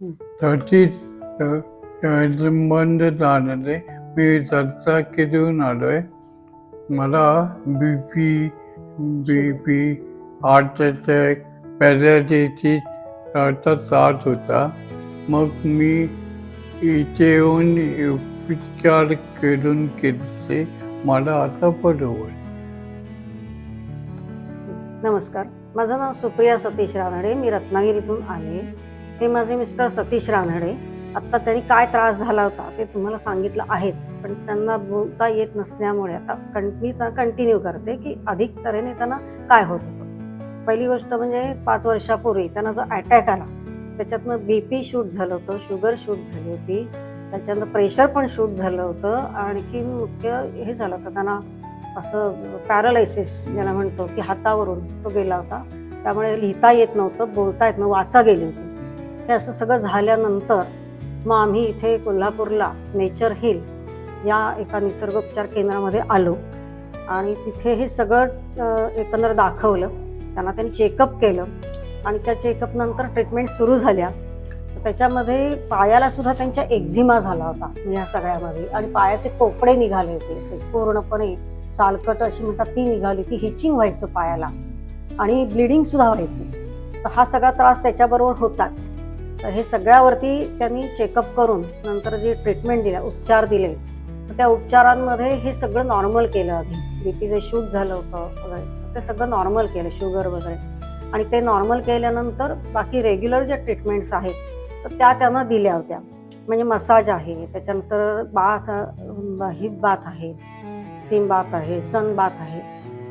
हं. तर ती बंद झाल्याने मी रक्ताके देऊन आलोय. मला बी पी हार्ट अटॅक पॅरालिसिस याचा त्रास होता. मग मी इथे येऊन उपचार करून घेतले. मला आता बरोबर. नमस्कार, माझं नाव सुप्रिया सतीश रानडे. मी रत्नागिरीतून आले. हे माझे मिस्टर सतीश रानडे. आत्ता त्यांनी काय त्रास झाला होता ते तुम्हाला सांगितलं आहेच, पण त्यांना बोलता येत नसल्यामुळे आता मी कंटिन्यू करते की अधिक तऱ्हेने त्यांना काय होत होतं. पहिली गोष्ट म्हणजे 5 वर्षापूर्वी त्यांना जो अटॅक आला त्याच्यातनं BP शूट झालं होतं, शुगर शूट झाली होती, त्याच्यानंतर प्रेशर पण शूट झालं होतं. आणखी मुख्य हे झालं होतं त्यांना असं पॅरालायसिस ज्याला म्हणतो की हातावरून तो गेला होता. त्यामुळे लिहिता येत नव्हतं, बोलता येत नव्हतं, वाचा गेली होती. हे असं सगळं झाल्यानंतर मग आम्ही इथे कोल्हापूरला नेचर हिल या एका निसर्गोपचार केंद्रामध्ये आलो आणि तिथे हे सगळं एकंदर दाखवलं. त्यांनी चेकअप केलं आणि त्या चेकअप नंतर ट्रीटमेंट सुरू झाल्या. त्याच्यामध्ये पायाला सुद्धा त्यांच्या एक्झिमा झाला होता या सगळ्यामध्ये, आणि पायाचे पोपडे निघाले होते असे पूर्णपणे सालकट अशी म्हणतात ती निघाली, ती हिचिंग व्हायचं पायाला आणि ब्लिडिंग सुद्धा व्हायचं. तर हा सगळा त्रास त्याच्याबरोबर होताच. तर हे सगळ्यावरती त्यांनी चेकअप करून नंतर जे ट्रीटमेंट दिल्या, उपचार दिले, तर त्या उपचारांमध्ये हे सगळं नॉर्मल केलं. आधी BP जे शूट झालं होतं वगैरे ते सगळं नॉर्मल केलं, शुगर वगैरे, आणि ते नॉर्मल केल्यानंतर बाकी रेग्युलर ज्या ट्रीटमेंट्स आहेत तर त्या त्यांना दिल्या होत्या. म्हणजे मसाज आहे, त्याच्यानंतर हिप बाथ आहे, स्टीम बाथ आहे, सन बाथ आहे,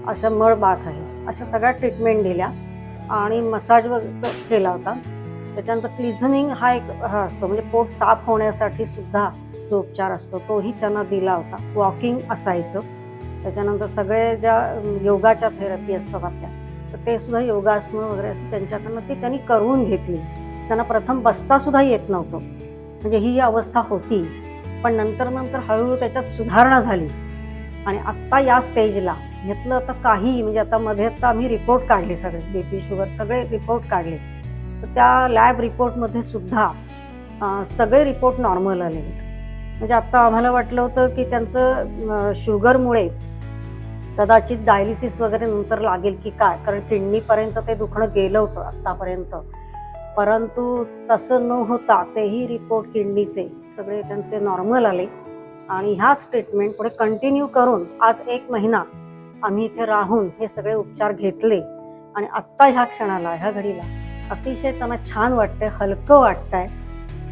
अशा मळ बाथ आहे, अशा सगळ्या ट्रीटमेंट दिल्या आणि मसाज केला होता. त्याच्यानंतर क्लिझनिंग हा एक असतो, म्हणजे पोट साफ होण्यासाठी सुद्धा जो उपचार असतो तोही त्यांना दिला होता. वॉकिंग असायचं. त्याच्यानंतर सगळे ज्या योगाच्या थेरपी असतात आपल्या, तर ते सुद्धा योगासनं वगैरे असं त्यांच्याकडनं ती त्यांनी करून घेतली. त्यांना प्रथम बसता सुद्धा येत नव्हतं, म्हणजे ही अवस्था होती. पण नंतर हळूहळू त्याच्यात सुधारणा झाली आणि आत्ता या स्टेजला घेतलं तर काही, म्हणजे आता मध्ये आता आम्ही रिपोर्ट काढले, सगळे BP शुगर सगळे रिपोर्ट काढले, तर त्या लॅब रिपोर्टमध्ये सुद्धा सगळे रिपोर्ट नॉर्मल आले. म्हणजे आत्ता आम्हाला वाटलं होतं की त्यांचं शुगरमुळे कदाचित डायलिसिस वगैरे नंतर लागेल की काय, कारण किडनीपर्यंत ते दुखणं गेलं होतं आत्तापर्यंत. परंतु तसं न होता तेही रिपोर्ट किडनीचे सगळे त्यांचे नॉर्मल आले आणि ह्याच ट्रीटमेंट पुढे कंटिन्यू करून आज 1 महिना आम्ही इथे राहून हे सगळे उपचार घेतले आणि आत्ता ह्या क्षणाला, ह्या घडीला अतिशय त्यांना छान वाटतंय, हलकं वाटतंय,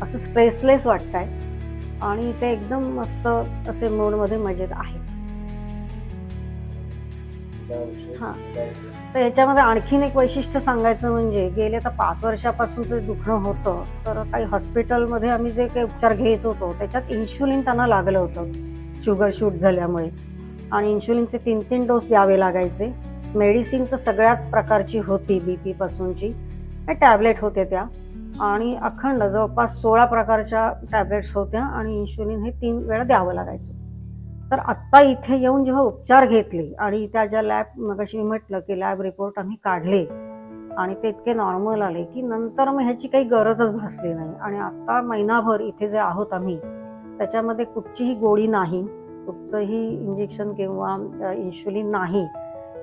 असं स्ट्रेसलेस वाटतंय आणि ते एकदम मस्त असे मूडमध्ये मजेत आहेत. हां, तर याच्यामध्ये आणखीन एक वैशिष्ट्य सांगायचं म्हणजे गेले तर 5 वर्षापासूनचं दुखणं होतं, तर काही हॉस्पिटलमध्ये आम्ही जे काही उपचार घेत होतो त्याच्यात इन्शुलिन त्यांना लागलं होतं शुगर शूट झाल्यामुळे, आणि इन्शुलिनचे 3-3 डोस द्यावे लागायचे. मेडिसिन तर सगळ्याच प्रकारची होती, BP पासूनची टॅबलेट होते त्या, आणि अखंड जवळपास 16 प्रकारच्या टॅबलेट्स होत्या आणि इन्शुलिन हे 3 वेळा द्यावं लागायचं. तर आत्ता इथे येऊन जेव्हा उपचार घेतले आणि त्या ज्या लॅब मगाशी मी म्हटलं की लॅब रिपोर्ट आम्ही काढले आणि ते इतके नॉर्मल आले की नंतर मग ह्याची काही गरजच भासली नाही. आणि आत्ता महिनाभर इथे जे आहोत आम्ही, त्याच्यामध्ये कुठचीही गोळी नाही, कुठचंही इंजेक्शन किंवा इन्शुलिन नाही,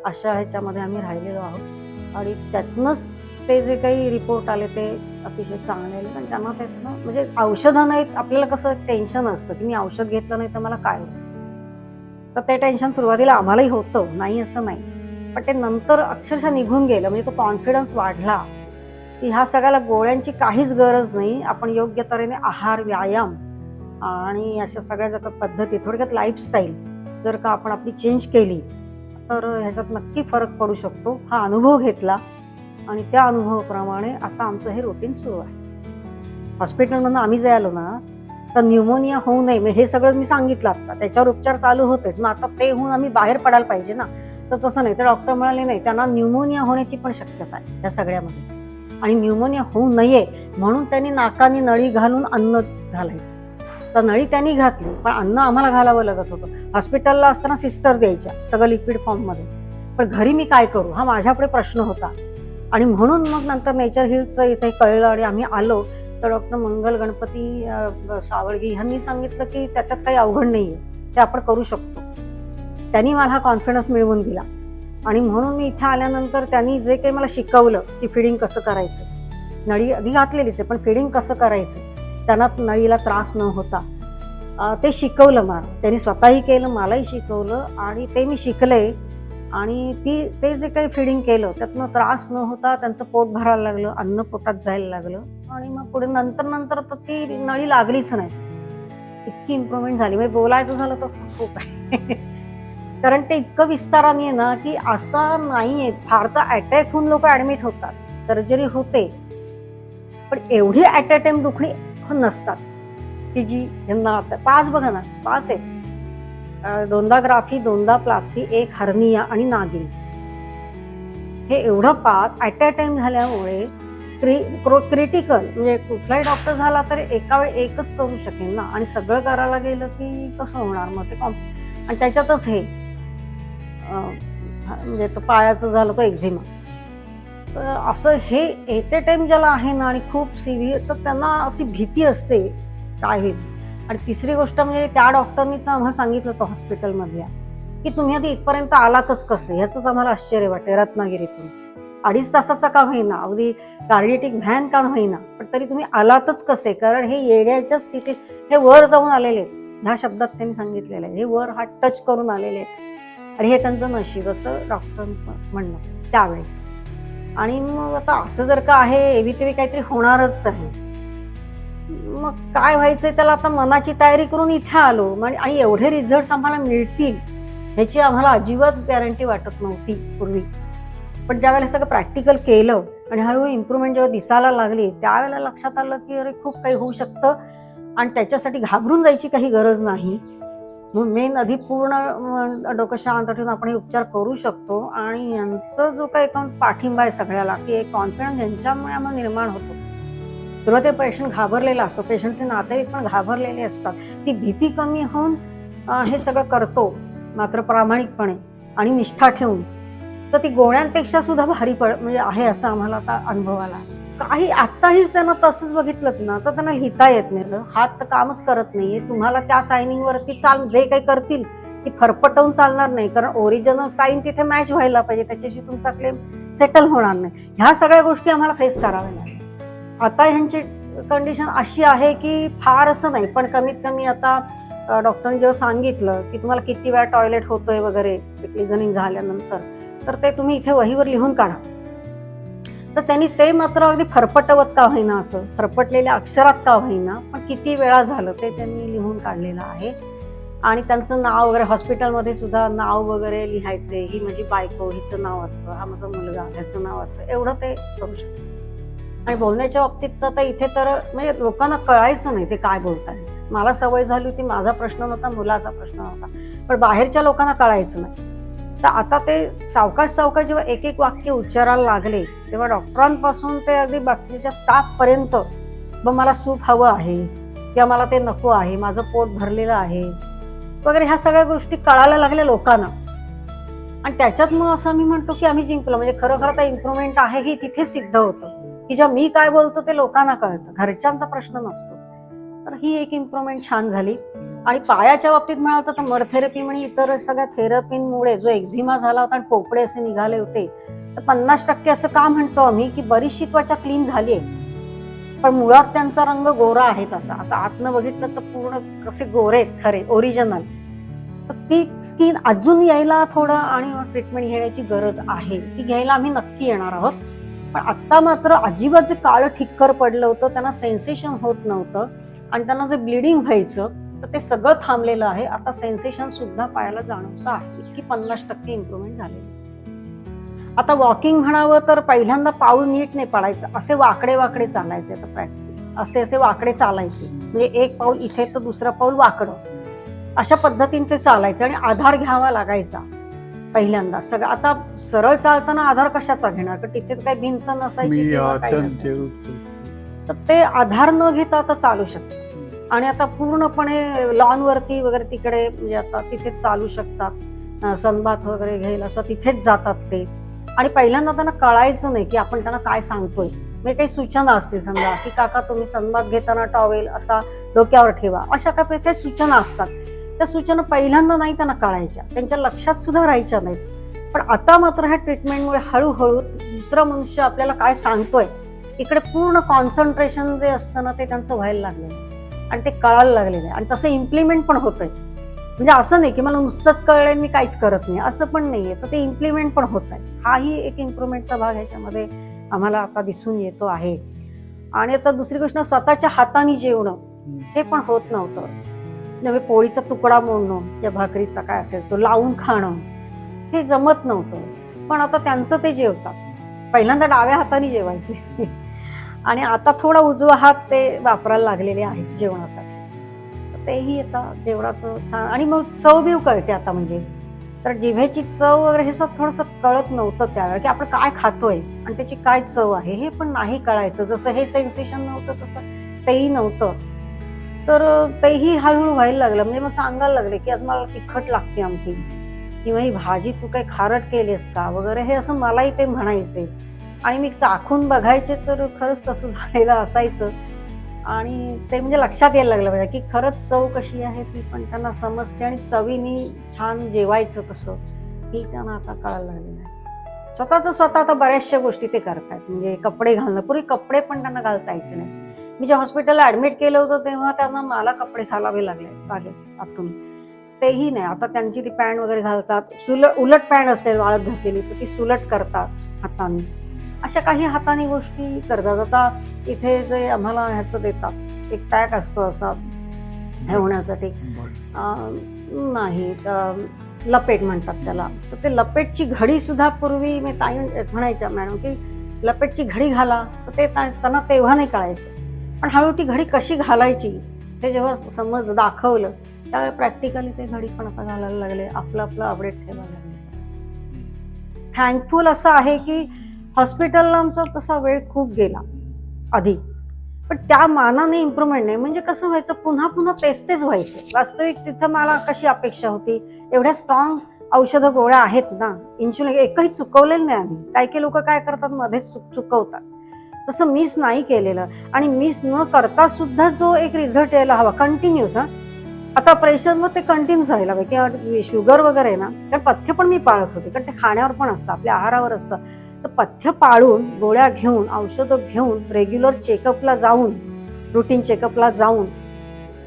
अशा ह्याच्यामध्ये आम्ही राहिलेलो आहोत. आणि त्यातनंच ते जे काही रिपोर्ट आले ते अतिशय चांगले आले. पण त्यांना त्यातनं म्हणजे औषधं नाहीत, आपल्याला कसं टेन्शन असतं की मी औषध घेतलं नाही तर मला काय होतं, तर ते टेन्शन सुरुवातीला आम्हालाही होतं, नाही असं नाही, पण ते नंतर अक्षरशः निघून गेलं. म्हणजे तो कॉन्फिडन्स वाढला की ह्या सगळ्याला गोळ्यांची काहीच गरज नाही. आपण योग्य तऱ्हेने आहार, व्यायाम आणि अशा सगळ्या जर का पद्धती, थोडक्यात लाईफस्टाईल जर का आपण आपली चेंज केली तर ह्याच्यात नक्की फरक पडू शकतो. हा अनुभव घेतला आणि त्या अनुभवाप्रमाणे आता आमचं हे रुटीन सुरू आहे. हॉस्पिटलमधून आम्ही जे आलो ना, तर न्यूमोनिया होऊ नये, मग हे सगळं मी सांगितलं आता, त्याच्यावर उपचार चालू होतेच. मग आता ते होऊन आम्ही बाहेर पडायला पाहिजे ना, तर तसं नाही. तर डॉक्टर म्हणाले नाही, त्यांना न्यूमोनिया होण्याची पण शक्यता आहे या सगळ्यामध्ये, आणि न्यूमोनिया होऊ नये म्हणून त्यांनी नाकाने नळी घालून अन्न घालायचं. तर नळी त्यांनी घातली, पण अन्न आम्हाला घालावं लागत होतं. हॉस्पिटलला असताना सिस्टर द्यायच्या सगळं लिक्विड फॉर्ममध्ये, पण घरी मी काय करू हा माझ्यापुढे प्रश्न होता. आणि म्हणून मग नंतर नेचर हिलचं इथे कळलं आणि आम्ही आलो. तर डॉक्टर मंगल गणपती सावळगी ह्यांनी सांगितलं की त्याच्यात काही अवघड नाहीये, ते आपण करू शकतो. त्यांनी मला हा कॉन्फिडन्स मिळवून दिला आणि म्हणून मी इथे आल्यानंतर त्यांनी जे काही मला शिकवलं की फिडिंग कसं करायचं, नळी आधी घातलेलीच आहे पण फिडिंग कसं करायचं, त्यांना नळीला त्रास न होता ते शिकवलं मला. त्यांनी स्वतःही केलं, मलाही शिकवलं आणि ते मी शिकले. आणि ते जे काही फिडिंग केलं त्यातनं त्रास न होता त्यांचं पोट भरायला लागलं, अन्न पोटात जायला लागलं आणि मग पुढे नंतर तर ती नळी लागलीच नाही. इतकी इम्प्रुव्हमेंट झाली. म्हणजे बोलायचं झालं तर खूप आहे कारण ते इतकं विस्ताराने आहे ना की असं नाहीये. फार तर अटॅक होऊन लोक ऍडमिट होतात, सर्जरी होते, पण एवढी ऍट अ टाइम दुखणी नसतात की जी यांना 5 बघा ना, 5 आहेत. 2दा ग्राफी, 2दा प्लास्टी, 1 हर्निया आणि नागिन. हे एवढं 5 ऍट अ टाइम झाल्यामुळे क्रिटिकल म्हणजे कुठलाही डॉक्टर झाला तर एका वेळी एकच करू शकेल ना, आणि सगळं करायला गेलं की कसं होणार मग ते आणि त्याच्यातच हे म्हणजे तो पायाचं झालं तो एक्झिमा. तर असं हे एट अ टाइम ज्याला आहे ना आणि खूप सिव्हिअर, तर त्यांना अशी भीती असते काय होईल. आणि तिसरी गोष्ट म्हणजे त्या डॉक्टरनी तर आम्हाला सांगितलं होतं हॉस्पिटलमधल्या की तुम्ही आधी इथपर्यंत आलातच कसं, ह्याचंच आम्हाला आश्चर्य वाटते. रत्नागिरीतून 2.5 तासाचा का होईना, अगदी कार्डिएटिक व्हॅन का होईना, पण तरी तुम्ही आलातच कसे, कारण हे येण्याच्या स्थितीत हे वर जाऊन आलेले आहेत. ह्या शब्दात त्यांनी सांगितलेलं आहे, हे वर हात टच करून आलेले आहेत आणि हे त्यांचं नशीब असं डॉक्टरांचं म्हणणं त्यावेळी. आणि मग आता असं जर का आहे एवी तेवी काहीतरी होणारच आहे, मग काय व्हायचंय त्याला आता मनाची तयारी करून इथे आलो. आणि एवढे रिझल्ट आम्हाला मिळतील ह्याची आम्हाला अजिबात गॅरंटी वाटत नव्हती पूर्वी. पण ज्यावेळेला सगळं प्रॅक्टिकल केलं आणि हळूहळू इम्प्रुव्हमेंट जेव्हा दिसायला लागली, त्यावेळेला लक्षात आलं की अरे खूप काही होऊ शकतं आणि त्याच्यासाठी घाबरून जायची काही गरज नाही. मग मेन आधी पूर्ण डोकं शांत ठेवून आपण हे उपचार करू शकतो. आणि यांचा जो काही पाठिंबा आहे सगळ्याला, की एक कॉन्फिडन्स यांच्यामुळे आम्हाला निर्माण होतो. सुरुवातीला पेशंट घाबरलेला असतो, पेशंटचे नातेवाईक पण घाबरलेले असतात. ती भीती कमी होऊन हे सगळं करतो मात्र प्रामाणिकपणे आणि निष्ठा ठेवून, तर ती गोळ्यांपेक्षा सुद्धा भारी म्हणजे आहे असं आम्हाला आता अनुभव आला. काही आत्ताहीच त्यांना तसंच बघितलं ना तर त्यांना लिहिता येत नाही, हात तर कामच करत नाहीये. तुम्हाला त्या सायनिंगवरती जे काही करतील ती फरफटवून चालणार नाही, कारण ओरिजिनल साईन तिथे मॅच व्हायला पाहिजे, त्याच्याशी तुमचा क्लेम सेटल होणार नाही. ह्या सगळ्या गोष्टी आम्हाला फेस कराव्या लागल्या. आता ह्यांची कंडिशन अशी आहे की फार असं नाही, पण कमीत कमी आता डॉक्टरांनी जेव्हा सांगितलं की तुम्हाला किती वेळा टॉयलेट होतोय वगैरे क्लिझनिंग झाल्यानंतर, तर ते तुम्ही इथे वहीवर लिहून काढा. तर त्यांनी ते मात्र अगदी फरफटवत का होईना, असं फरफटलेल्या अक्षरात का होईना, पण किती वेळा झालं ते त्यांनी लिहून काढलेलं आहे. आणि त्यांचं नाव वगैरे हॉस्पिटलमध्ये सुद्धा नाव वगैरे लिहायचे, ही माझी बायको, हिचं नाव असतं, हा माझा मुलगा, ह्याचं नाव असतं, एवढं ते करू शकतात. आणि बोलण्याच्या बाबतीत तर इथे तर म्हणजे लोकांना कळायचं नाही ते काय बोलताय. मला सवय झाली होती, माझा प्रश्न नव्हता, मुलाचा प्रश्न नव्हता, पण बाहेरच्या लोकांना कळायचं नाही. तर आता ते सावकाश जेव्हा एक एक वाक्य उच्चारायला लागले, तेव्हा डॉक्टरांपासून ते अगदी बाकीच्या स्टाफ पर्यंत मग मला सूप हवं आहे किंवा मला ते नको आहे, माझं पोट भरलेलं आहे वगैरे, ह्या सगळ्या गोष्टी कळायला लागल्या लोकांना. आणि त्याच्यात मग असं मी म्हणतो की आम्ही जिंकलो. म्हणजे खरोखर आता इम्प्रुव्हमेंट आहे हे तिथे सिद्ध होतं की जेव्हा मी काय बोलतो ते लोकांना कळतं, घरच्यांचा प्रश्न नसतो. तर ही एक इम्प्रुव्हमेंट छान झाली. आणि पायाच्या बाबतीत म्हणाल तर मर थेरपी म्हणजे इतर सगळ्या थेरपींमुळे जो एक्झिमा झाला होता आणि पोपडे असे निघाले होते, तर 50% असं का म्हणतो आम्ही की बरीचशी त्वचा क्लीन झाली आहे, पण मुळात त्यांचा रंग गोरा आहे तसा. आता आतनं बघितलं तर पूर्ण कसे गोरे आहेत खरे ओरिजिनल. तर ती स्किन अजून यायला थोडं आणि ट्रीटमेंट घेण्याची गरज आहे, ती घ्यायला आम्ही नक्की येणार आहोत. पण आत्ता मात्र अजिबात जे काळं ठिक्कर पडलं होतं, त्यांना सेन्सेशन होत नव्हतं आणि त्यांना जे ब्लिडिंग व्हायचं तर ते सगळं थांबलेलं आहे. आता सेन्सेशन सुद्धा पायाला जाणवतं आहे. इतकी 50% इम्प्रुव्हमेंट झालेली. आता वॉकिंग म्हणावं तर पहिल्यांदा पाऊल नीट नाही पडायचं, असे वाकडे चालायचे. आता प्रॅक्टिस असे वाकडे चालायचे, म्हणजे एक पाऊल इथे तर दुसरं पाऊल वाकडं, अशा पद्धतीने ते चालायचं आणि आधार घ्यावा लागायचा पहिल्यांदा सगळं. आता सरळ चालताना आधार कशाचा घेणार, तर तिथे काही भिंत नसायची किंवा काही नसायची, तर ते आधार न घेता आता चालू शकतात. आणि आता पूर्णपणे लॉनवरती वगैरे तिकडे म्हणजे आता तिथेच चालू शकतात, सनबाथ वगैरे घ्यायला असं तिथेच जातात ते. आणि पहिल्यांदा त्यांना कळायचं नाही की आपण त्यांना काय सांगतोय, म्हणजे काही सूचना असतील, समजा की काका तुम्ही संवाद घेताना टॉवेल असा डोक्यावर ठेवा, अशा काही सूचना असतात. त्या सूचना पहिल्यांदा नाही त्यांना कळायच्या, त्यांच्या लक्षात सुद्धा राहायच्या नाहीत. पण आता मात्र ह्या ट्रीटमेंटमुळे हळूहळू दुसरा मनुष्य आपल्याला काय सांगतोय इकडे पूर्ण कॉन्सन्ट्रेशन जे असतं ना ते त्यांचं व्हायला लागलेलं आहे आणि ते कळायला लागलेलं आहे आणि तसं इम्प्लिमेंट पण होतंय. म्हणजे असं नाही की मला नुसतंच कळलंय मी काहीच करत नाही, असं पण नाहीये. तर ते इम्प्लिमेंट पण होत आहे. हाही एक इम्प्रुव्हमेंटचा भाग ह्याच्यामध्ये आम्हाला आता दिसून येतो आहे. आणि आता दुसरी गोष्ट, स्वतःच्या हाताने जेवणं हे पण होत नव्हतं. नव्हे पोळीचा तुकडा मोडणं या भाकरीचा काय असेल तो लावून खाणं हे जमत नव्हतं. पण आता त्यांचं ते जेवतात. पहिल्यांदा डाव्या हाताने जेवायचे आणि आता थोडा उजवा हात ते वापरायला लागलेले आहेत जेवणासाठी. तर तेही आता जेवणाचं छान आणि मग चव बिव कळते आता. म्हणजे तर जिभेची चव वगैरे हे सगळं थोडंसं कळत नव्हतं त्यावेळेला की आपण काय खातोय आणि त्याची काय चव आहे हे पण नाही कळायचं. जसं हे सेन्सेशन नव्हतं तसं तेही नव्हतं. तर तेही हळूहळू व्हायला लागलं. म्हणजे मग सांगायला लागले की आज मला तिखट लागते आमटी, किंवा ही भाजी तू काही खारट केलीस का वगैरे, हे असं मलाही ते म्हणायचे. आणि मी चाखून बघायचे तर खरंच तसं झालेलं असायचं. आणि ते म्हणजे लक्षात यायला लागलं पाहिजे की खरंच चव कशी आहे ती पण त्यांना समजते आणि चवीने छान जेवायचं कसं ही त्यांना आता कळायला लागलेलं आहे. स्वतः आता बऱ्याचशा गोष्टी ते करतायत. म्हणजे कपडे घालणं, पूर्वी कपडे पण त्यांना घालता यायचे नाही. मी ज्या हॉस्पिटलला ऍडमिट केलं होतं तेव्हा त्यांना मला कपडे घालावे लागेच आतून. तेही नाही, आता त्यांची ती पॅन्ट वगैरे घालतात. उलट पॅन्ट असेल वाळत घातलेली तर ती सुलट करतात हाताने. अशा काही हाताने गोष्टी करतात. आता इथे जे आम्हाला ह्याचं देतात एक पॅक असतो असा ठेवण्यासाठी, नाही लपेट म्हणतात त्याला. तर ते लपेटची घडी सुद्धा पूर्वी मी ताई म्हणायच्या मॅडम की लपेटची घडी घाला, तर ते त्यांना तेव्हा नाही कळायचं. पण हळूहळू ती घडी कशी घालायची ते जेव्हा समज दाखवलं त्यावेळी प्रॅक्टिकली ते घडी पण आता घालायला लागले. आपलं अपडेट ठेवायला लागले. थँकफुल असं आहे की हॉस्पिटलला आमचा तसा वेळ खूप गेला आधी, पण त्या मानाने इम्प्रुव्हमेंट नाही. म्हणजे कसं व्हायचं, पुन्हा तेच व्हायचं. वास्तविक तिथं मला कशी अपेक्षा होती, एवढ्या स्ट्रॉंग औषधं गोळ्या आहेत ना, इन्शुलिन एकही चुकवलेलं नाही आम्ही. काही लोक काय करतात मध्येच चुकवतात, तसं मिस नाही केलेलं. आणि मिस न करता सुद्धा जो एक रिझल्ट यायला हवा कंटिन्युअस. आता प्रेशरवर ते कंटिन्यूस राहिला पाहिजे किंवा शुगर वगैरे आहे ना, कारण पथ्य पण मी पाळत होते, कारण ते खाण्यावर पण असतं, आपल्या आहारावर असतं. तर पथ्य पाळून गोळ्या घेऊन औषधं घेऊन रेग्युलर चेकअपला जाऊन, रुटीन चेकअपला जाऊन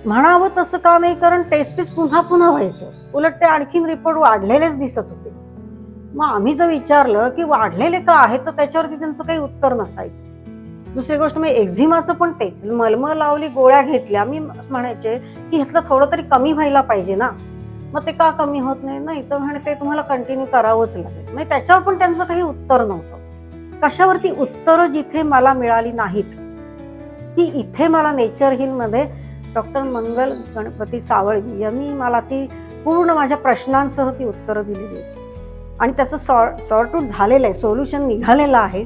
म्हणावं तसं का नाही, कारण टेस्टीस पुन्हा व्हायचं. उलट ते आणखीन रिपोर्ट वाढलेलेच दिसत होते. मग आम्ही जर विचारलं की वाढलेले का आहेत तर त्याच्यावरती त्यांचं काही उत्तर नसायचं. दुसरी गोष्ट म्हणजे एक्झिमाचं पण तेच, मलमल लावली गोळ्या घेतल्या, मी म्हणायचे की ह्यातलं थोडं तरी कमी व्हायला पाहिजे ना, मग ते का कमी होत नाही तर म्हणे ते तुम्हाला कंटिन्यू करावंच लागेल. म्हणजे त्याच्यावर पण त्यांचं काही उत्तर नव्हतं. कशावरती उत्तरं जिथे मला मिळाली नाहीत ती इथे मला नेचर हिलमध्ये डॉक्टर मंगल गणपती सावळगी यांनी मला ती पूर्ण माझ्या प्रश्नांसह ती उत्तरं दिलेली आणि त्याचं सॉर्ट आउट झालेलं आहे, सोल्युशन निघालेलं आहे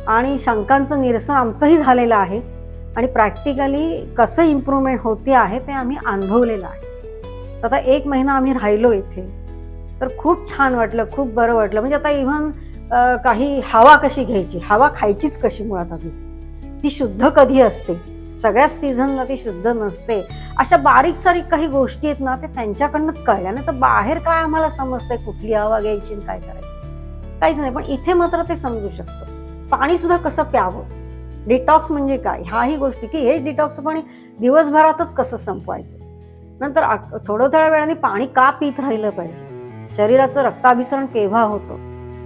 आणि शंकांचं निरसन आमचंही झालेलं आहे आणि प्रॅक्टिकली कसं इम्प्रुव्हमेंट होते आहे ते आम्ही अनुभवलेलं आहे. आता 1 महिना आम्ही राहिलो इथे तर खूप छान वाटलं, खूप बरं वाटलं. म्हणजे आता इव्हन काही हवा कशी घ्यायची, हवा खायचीच कशी मुळात आधी, ती शुद्ध कधी असते, सगळ्याच सीझनला ती शुद्ध नसते. अशा बारीक सारीक काही गोष्टी आहेत ना ते त्यांच्याकडनंच कळल्या. नाही तर बाहेर काय आम्हाला समजतंय कुठली हवा घ्यायची काय करायचं, काहीच नाही. पण इथे मात्र ते समजू शकतं. पाणी सुद्धा कसं प्यावं, डिटॉक्स म्हणजे काय, ह्याही गोष्टी की हे डिटॉक्स पाणी दिवसभरातच कसं संपवायचं. नंतर थोड्या वेळाने पाणी का पित राहिलं पाहिजे, शरीराचं रक्ताभिसरण केव्हा होतं,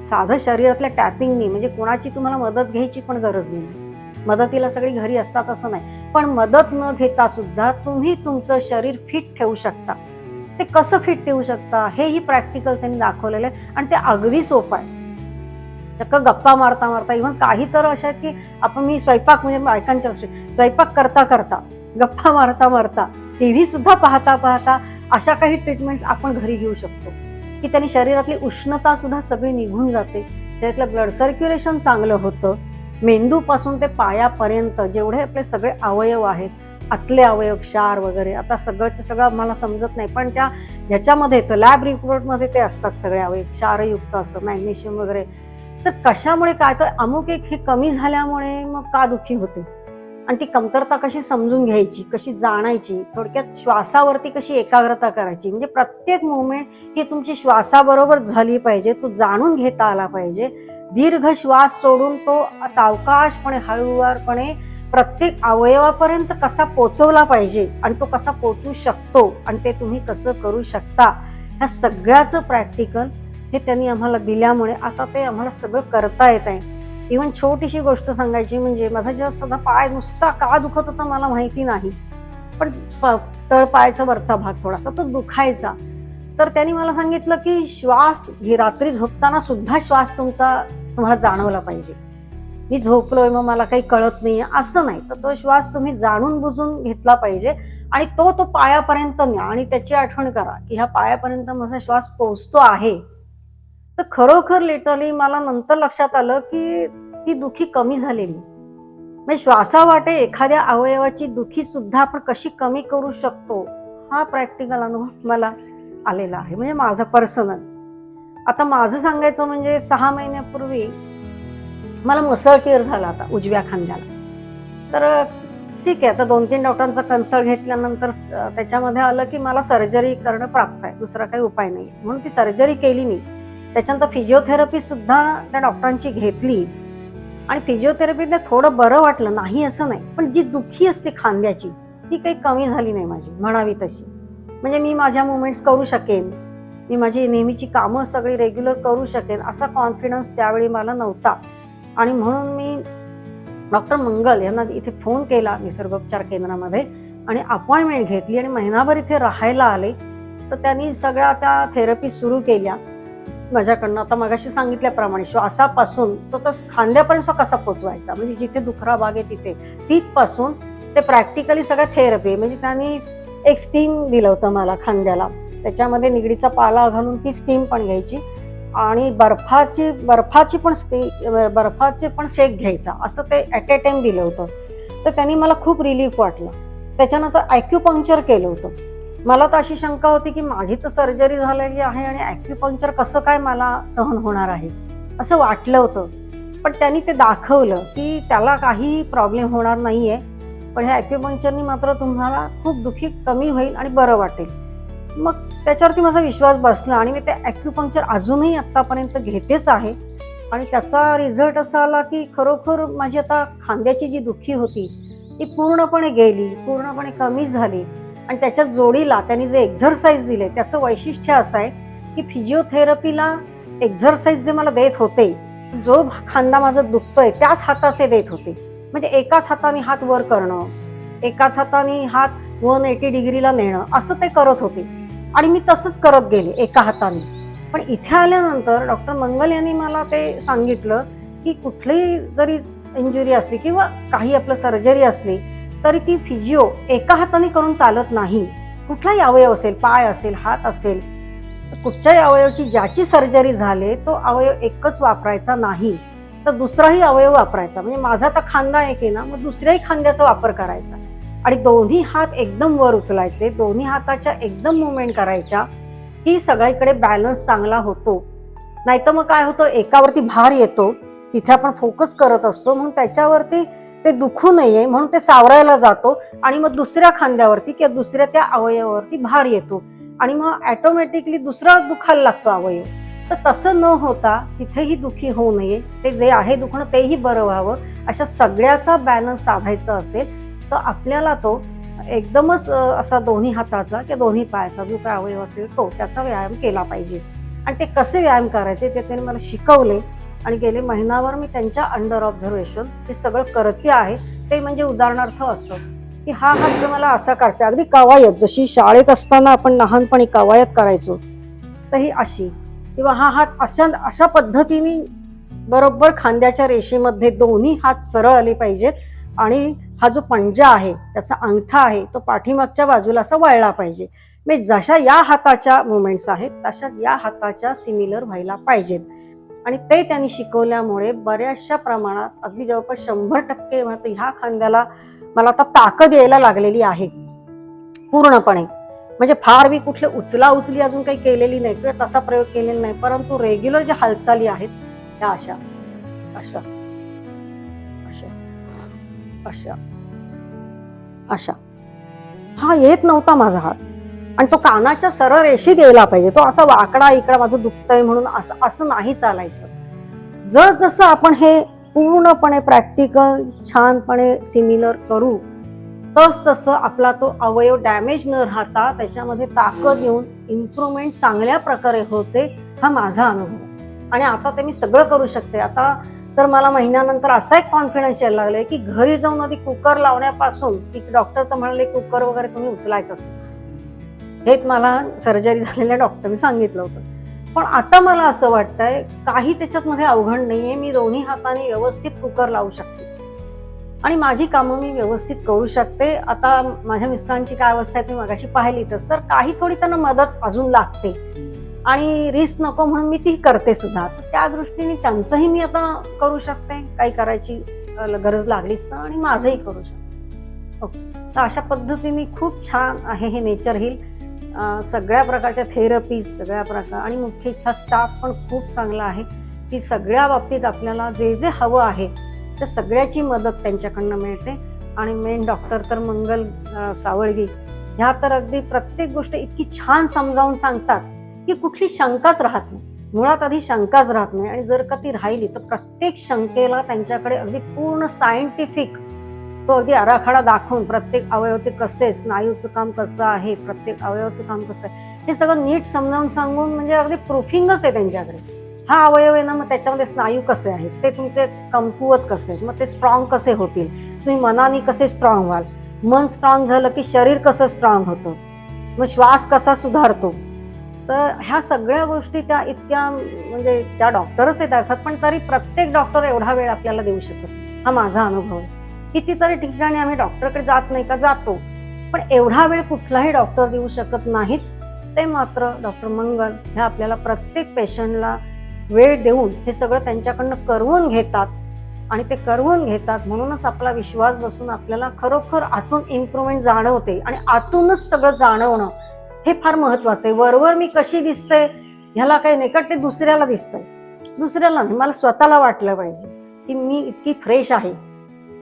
साधं शरीरातल्या टॅपिंगनी, म्हणजे कोणाची तुम्हाला मदत घ्यायची पण गरज नाही. मदतीला सगळी घरी असतात असं नाही, पण मदत न घेता सुद्धा तुम्ही तुमचं शरीर फिट ठेवू शकता. ते कसं फिट ठेवू शकता हेही प्रॅक्टिकल त्यांनी दाखवलेलं आहे आणि ते अगदी सोपं आहे. चक्क गप्पा मारता इव्हन काही तर अशा आहेत की आपण मी स्वयंपाक म्हणजे बायकांच्या स्वयंपाक करता गप्पा मारता टीव्ही सुद्धा पाहता अशा काही ट्रीटमेंट्स आपण घरी घेऊ शकतो की त्यांनी शरीरातली उष्णता सुद्धा सगळी निघून जाते, शरीरातलं ब्लड सर्क्युलेशन चांगलं होतं. मेंदूपासून ते पायापर्यंत जेवढे आपले सगळे अवयव आहेत, आतले अवयव क्षार वगैरे, आता सगळं मला समजत नाही पण त्या ह्याच्यामध्ये तर लॅब रिपोर्टमध्ये ते असतात सगळे अवयव क्षारयुक्त असं, मॅग्नेशियम वगैरे. तर कशामुळे काय, तर अमुक एक हे कमी झाल्यामुळे मग का दुःखी होते, आणि ती कमतरता कशी समजून घ्यायची, कशी जाणायची, थोडक्यात श्वासावरती कशी एकाग्रता करायची. म्हणजे प्रत्येक मुवमेंट ही तुमची श्वासाबरोबर झाली पाहिजे, तो जाणून घेता आला पाहिजे. दीर्घ श्वास सोडून तो सावकाशपणे हळूवारपणे प्रत्येक अवयवापर्यंत कसा पोचवला पाहिजे आणि तो कसा पोचू शकतो आणि ते तुम्ही कसं करू शकता, ह्या सगळ्याचं प्रॅक्टिकल हे त्यांनी आम्हाला दिल्यामुळे आता ते आम्हाला सगळं करता येत आहे. इव्हन छोटीशी गोष्ट सांगायची म्हणजे माझा जेव्हा सध्या पाय नुसता का दुखत होता मला माहिती नाही, पण तळपायाचा वरचा भाग थोडासा तो दुखायचा. तर त्यांनी मला सांगितलं की श्वास रात्री झोपताना सुद्धा श्वास तुम्हाला जाणवला पाहिजे. मी झोपलोय मग मला काही कळत नाही असं नाही, तर तो श्वास तुम्ही जाणून बुजून घेतला पाहिजे आणि तो पायापर्यंत न्या आणि त्याची आठवण करा की ह्या पायापर्यंत माझा श्वास पोहोचतो आहे. तर खरोखर लिटरली मला नंतर लक्षात आलं की ती दुखी कमी झालेली. म्हणजे श्वासावाटे एखाद्या अवयवाची दुखी सुद्धा आपण कशी कमी करू शकतो हा प्रॅक्टिकल अनुभव मला आलेला आहे, म्हणजे माझा पर्सनल. आता माझं सांगायचं म्हणजे 6 महिन्यापूर्वी मला मुसळटीर झाला आता उजव्या खांद्याला. तर ठीक आहे, आता 2-3 डॉक्टरांचा कन्सल्ट घेतल्यानंतर त्याच्यामध्ये आलं की मला सर्जरी करणं प्राप्त आहे, दुसरा काही उपाय नाही, म्हणून ती सर्जरी केली मी. त्याच्यानंतर फिजिओथेरपी सुद्धा त्या डॉक्टरांची घेतली आणि फिजिओथेरपीने थोडं बरं वाटलं, नाही असं नाही, पण जी दुखी असते खांद्याची ती काही कमी झाली नाही माझी म्हणावी तशी. म्हणजे मी माझ्या मुवमेंट्स करू शकेन, मी माझी नेहमीची कामं सगळी रेग्युलर करू शकेन असा कॉन्फिडन्स त्यावेळी मला नव्हता. आणि म्हणून मी डॉक्टर मंगल यांना इथे फोन केला निसर्गोपचार केंद्रामध्ये आणि अपॉइंटमेंट घेतली आणि महिनाभर इथे राहायला आले. तर त्यांनी सगळ्या त्या थेरपी सुरू केल्या माझ्याकडनं. आता मगाशी सांगितल्याप्रमाणे श्वासापासून तो खांद्यापर्यंत कसा पोचवायचा, म्हणजे जिथे दुखरा भाग आहे तिथे तिथपासून ते प्रॅक्टिकली सगळ्या थेरपी. म्हणजे त्यांनी एक स्टीम दिलं होतं मला खांद्याला, त्याच्यामध्ये निगडीचा पाला घालून ती स्टीम पण घ्यायची आणि बर्फाची पण शेक घ्यायचा, असं ते ॲट ए टाइम दिलं होतं. तर त्यांनी मला खूप रिलीफ वाटलं. त्याच्यानंतर ॲक्युपंक्चर केलं होतं. मला तर अशी शंका होती की माझी तर सर्जरी झालेली आहे आणि ॲक्युपंक्चर कसं काय मला सहन होणार आहे असं वाटलं होतं. पण त्यांनी ते दाखवलं की त्याला काही प्रॉब्लेम होणार नाहीये, पण ह्या ॲक्युपंक्चरनी मात्र तुम्हाला खूप दुखी कमी होईल आणि बरं वाटेल. मग त्याच्यावरती माझा विश्वास बसला आणि मी ते ॲक्युपंक्चर अजूनही आत्तापर्यंत घेतेच आहे. आणि त्याचा रिझल्ट असा आला की खरोखर माझी आता खांद्याची जी दुखी होती ती पूर्णपणे गेली, पूर्णपणे कमी झाली. आणि त्याच्या जोडीला त्यांनी जे एक्झरसाइज दिले त्याचं वैशिष्ट्य असं आहे की फिजिओथेरपीला एक्झरसाइज जे मला देत होते, जो खांदा माझा दुखतोय त्याच हाताचे देत होते. म्हणजे एकाच हाताने हात वर करणं, एकाच हाताने हात 180 डिग्रीला नेणं, असं ते करत होते आणि मी तसंच करत गेले एका हाताने. पण इथे आल्यानंतर डॉक्टर मंगल यांनी मला ते सांगितलं की कुठलीही जरी इंजुरी असली किंवा काही आपलं सर्जरी असली तरी ती फिजिओ एका हाताने करून चालत नाही. कुठलाही अवयव असेल, पाय असेल, हात असेल, कुठच्याही अवयवाची ज्याची सर्जरी झाली तो अवयव एकच वापरायचा नाही, तर दुसराही अवयव वापरायचा. म्हणजे माझा तर खांदा एक आहे ना, मग दुसऱ्याही खांद्याचा वापर करायचा आणि दोन्ही हात एकदम वर उचलायचे, दोन्ही हाताच्या एकदम मुवमेंट करायच्या, की सगळीकडे बॅलन्स चांगला होतो. नाहीतर मग काय होतं, एकावरती भार येतो, तिथे आपण फोकस करत असतो म्हणून त्याच्यावरती ते दुखू नये म्हणून ते सावरायला जातो आणि मग दुसऱ्या खांद्यावरती किंवा दुसऱ्या त्या अवयवावरती भार येतो आणि मग ऑटोमॅटिकली दुसरा दुखायला लागतो अवयव. तर तसं न होता तिथेही दुखी होऊ नये, ते जे आहे दुखणं तेही बरं व्हावं, अशा सगळ्याचा बॅलन्स साधायचा असेल तर आपल्याला तो एकदमच असा दोन्ही हाताचा किंवा दोन्ही पायाचा जो काय अवयव असेल तो त्याचा व्यायाम केला पाहिजे. आणि ते कसे व्यायाम करायचे ते त्यांनी मला शिकवले आणि गेले महिनाभर मी त्यांच्या अंडर ऑब्झर्वेशन ते सगळं करते आहे. ते म्हणजे उदाहरणार्थ असं की हा हात जर मला असा करायचा, अगदी कवायत जशी शाळेत असताना आपण लहानपणी कवायत करायचो तर ही अशी, किंवा हा हात अशा पद्धतीने बरोबर खांद्याच्या रेषेमध्ये दोन्ही हात सरळ आले पाहिजेत आणि हा जो पंजा आहे त्याचा अंगठा आहे तो पाठीमागच्या बाजूला असा वळला पाहिजे. म्हणजे जशा या हाताच्या मुवमेंट्स आहेत तशाच या हाताच्या सिमिलर व्हायला पाहिजेत. आणि ते त्यांनी शिकवल्यामुळे बऱ्याचशा प्रमाणात अगदी जवळपास 100% ह्या खांद्याला मला आता ताकद यायला लागलेली आहे पूर्णपणे. म्हणजे फार मी कुठले उचली अजून काही केलेली नाही किंवा तसा प्रयोग केलेला नाही, परंतु रेग्युलर ज्या हालचाली आहेत त्या अशा अशा अशा अशा अशा. हा येत नव्हता माझा हात, आणि तो कानाच्या सरळ रेषेत यायला पाहिजे, तो असा वाकडा इकडा माझं दुखतंय म्हणून असं असं नाही चालायचं. जसं आपण हे पूर्णपणे प्रॅक्टिकल छानपणे सिमिलर करू, तसं आपला तो अवयव डॅमेज न राहता त्याच्यामध्ये ताकद येऊन इम्प्रूव्हमेंट चांगल्या प्रकारे होते. हा माझा अनुभव, आणि आता ते मी सगळं करू शकते. आता तर मला महिन्यानंतर असा एक कॉन्फिडन्स यायला लागलाय की घरी जाऊन आधी कुकर लावण्यापासून, की डॉक्टर तर म्हणाले कुकर वगैरे तुम्ही उचलायचंच नाही, हेच मला सर्जरी झालेल्या डॉक्टरने सांगितलं होतं. पण आता मला असं वाटतंय काही त्याच्यात मध्ये अवघड नाहीये. मी दोन्ही हाताने व्यवस्थित कुकर लावू शकते आणि माझी कामं मी व्यवस्थित करू शकते. आता माझ्या मिस्टरांची काय अवस्था आहे तुम्ही मगाशी पाहिलीतच, तर काही थोडी त्यांना मदत अजून लागते आणि रिस्क नको म्हणून मी ती करते सुद्धा. त्या दृष्टीने त्यांचंही मी आता करू शकते, काही करायची गरज लागलीच तर, आणि माझंही करू शकते. ओके, तर अशा पद्धतीने खूप छान आहे हे नेचर हिल. सगळ्या प्रकारच्या थेरपीज, सगळ्या प्रकार, आणि मुख्य इथला स्टाफ पण खूप चांगला आहे की सगळ्या बाबतीत आपल्याला जे जे हवं आहे त्या सगळ्याची मदत त्यांच्याकडनं मिळते. आणि मेन डॉक्टर तर मंगल सावळगी, ह्या तर अगदी प्रत्येक गोष्ट इतकी छान समजावून सांगतात की कुठली शंकाच राहत नाही. मुळात आधी शंकाच राहत नाही, आणि जर का ती राहिली तर प्रत्येक शंकेला त्यांच्याकडे अगदी पूर्ण सायंटिफिक तो अगदी आराखडा दाखवून, प्रत्येक अवयवाचे कसे, स्नायूचं काम कसं आहे, प्रत्येक अवयवाचं काम कसं आहे, हे सगळं नीट समजावून सांगून, म्हणजे अगदी प्रूफिंगच आहे त्यांच्याकडे. हा अवयव आहे ना, मग त्याच्यामध्ये स्नायू कसे आहेत, ते तुमचे कमकुवत कसे आहेत, मग ते स्ट्रॉंग कसे होतील, तुम्ही मनाने कसे स्ट्रॉंग व्हाल, मन स्ट्रॉंग झालं की शरीर कसं स्ट्रॉंग होतं, मग श्वास कसा सुधारतो. तर ह्या सगळ्या गोष्टी त्या इतक्या, म्हणजे त्या डॉक्टरच आहेत अर्थात, पण तरी प्रत्येक डॉक्टर एवढा वेळ आपल्याला देऊ शकत. हा माझा अनुभव आहे. कितीतरी ठिकाणी आम्ही डॉक्टरकडे जात नाही का, जातो, पण एवढा वेळ कुठलाही डॉक्टर देऊ शकत नाहीत. ते मात्र डॉक्टर मंगल ह्या आपल्याला प्रत्येक पेशंटला वेळ देऊन हे सगळं त्यांच्याकडनं करवून घेतात, आणि ते करवून घेतात म्हणूनच आपला विश्वास बसून आपल्याला खरोखर आतून इम्प्रूव्हमेंट जाणवते. आणि आतूनच सगळं जाणवणं हे फार महत्वाचं आहे. वरवर मी कशी दिसते ह्याला काही नाही, कारण ते दुसऱ्याला दिसतंय, दुसऱ्याला नाही, मला स्वतःला वाटलं पाहिजे की मी इतकी फ्रेश आहे,